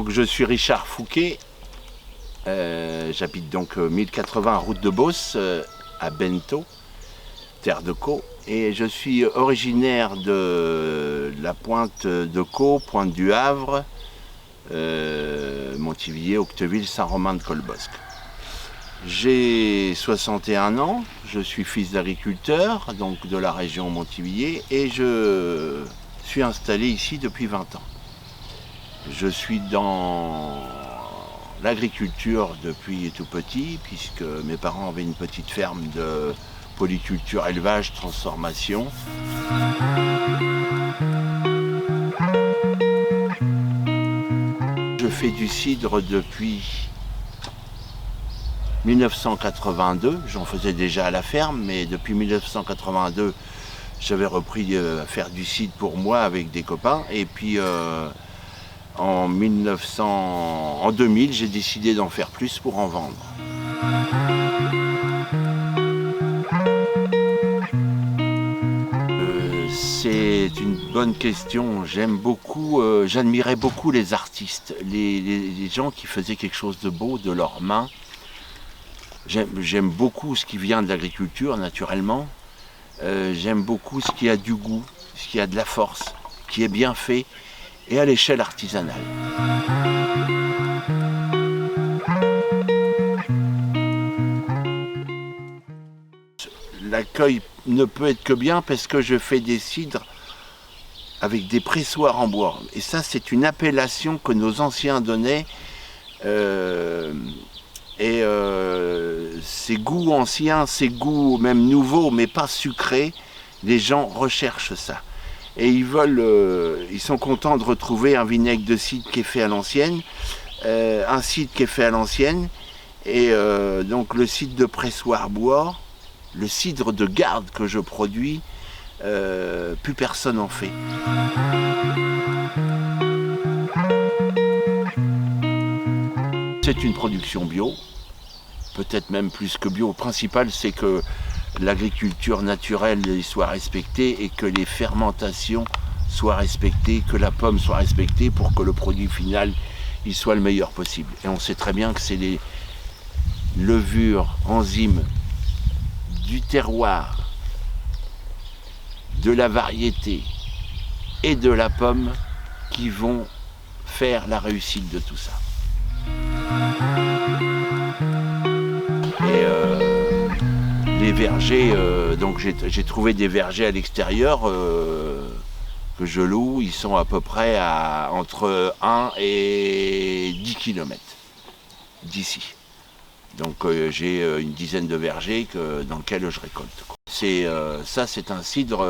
Donc je suis Richard Fouquet, j'habite donc 1080 route de Beauce, à Bento, terre de Caux, et je suis originaire de la pointe de Caux, pointe du Havre, Montivilliers, Octeville, Saint-Romain-de-Colbosc. J'ai 61 ans, je suis fils d'agriculteur, donc de la région Montivilliers, et je suis installé ici depuis 20 ans. Je suis dans l'agriculture depuis tout petit, puisque mes parents avaient une petite ferme de polyculture, élevage, transformation. Je fais du cidre depuis 1982, j'en faisais déjà à la ferme, mais depuis 1982, j'avais repris à faire du cidre pour moi avec des copains. Et puis en 2000, j'ai décidé d'en faire plus pour en vendre. C'est une bonne question. J'aime beaucoup, j'admirais beaucoup les artistes, les gens qui faisaient quelque chose de beau de leurs mains. J'aime beaucoup ce qui vient de l'agriculture, naturellement. J'aime beaucoup ce qui a du goût, ce qui a de la force, qui est bien fait, et à l'échelle artisanale. L'accueil ne peut être que bien parce que je fais des cidres avec des pressoirs en bois. Et ça, c'est une appellation que nos anciens donnaient. Ces goûts anciens, ces goûts même nouveaux, mais pas sucrés, les gens recherchent ça. Et ils sont contents de retrouver un vinaigre de cidre qui est fait à l'ancienne, un cidre qui est fait à l'ancienne, et donc le cidre de pressoir bois, le cidre de garde que je produis, plus personne en fait. C'est une production bio, peut-être même plus que bio. Le principal, c'est que l'agriculture naturelle soit respectée et que les fermentations soient respectées, que la pomme soit respectée pour que le produit final il soit le meilleur possible. Et on sait très bien que c'est les levures, enzymes du terroir, de la variété et de la pomme qui vont faire la réussite de tout ça. Et les vergers, donc j'ai trouvé des vergers à l'extérieur que je loue, ils sont à peu près à entre 1 et 10 km d'ici. Donc j'ai une dizaine de vergers dans lesquels je récolte. Ça c'est un cidre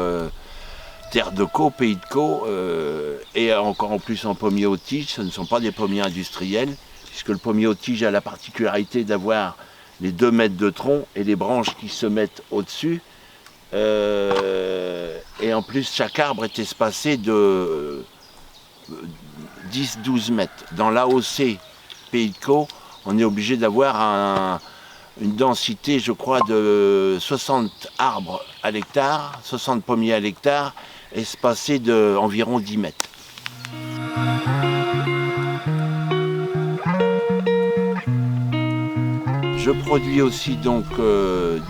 terre de Caux, pays de Caux, et encore en plus en pommier aux tiges. Ce ne sont pas des pommiers industriels, puisque le pommier aux tiges a la particularité d'avoir les 2 mètres de tronc et les branches qui se mettent au-dessus. Et en plus, chaque arbre est espacé de 10-12 mètres. Dans l'AOC Pays de Caux, on est obligé d'avoir une densité, je crois, de 60 arbres à l'hectare, 60 pommiers à l'hectare, espacés d'environ 10 mètres. Je produis aussi donc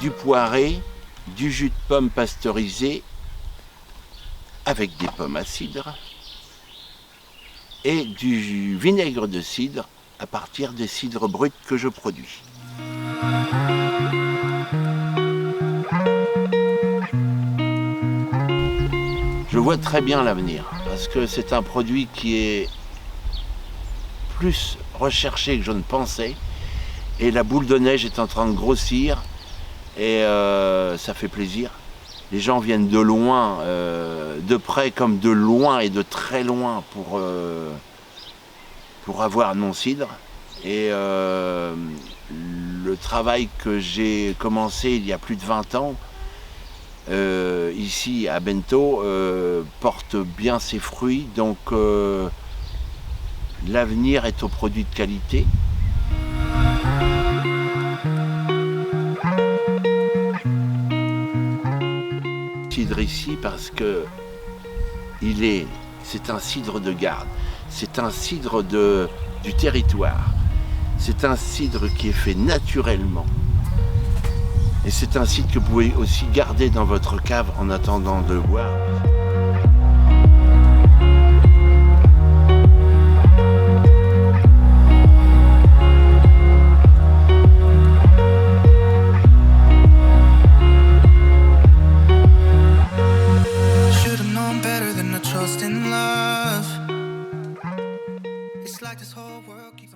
du poiré, du jus de pomme pasteurisé avec des pommes à cidre et du vinaigre de cidre à partir des cidres bruts que je produis. Je vois très bien l'avenir parce que c'est un produit qui est plus recherché que je ne pensais. Et la boule de neige est en train de grossir et ça fait plaisir. Les gens viennent de loin, de près comme de loin et de très loin pour avoir mon cidre. Et le travail que j'ai commencé il y a plus de 20 ans, ici à Bento, porte bien ses fruits. Donc l'avenir est aux produits de qualité. Cidre ici parce que c'est un cidre de garde. c'est un cidre du territoire. C'est un cidre qui est fait naturellement. Et c'est un cidre que vous pouvez aussi garder dans votre cave en attendant de boire. Trust in love. It's like this whole world keeps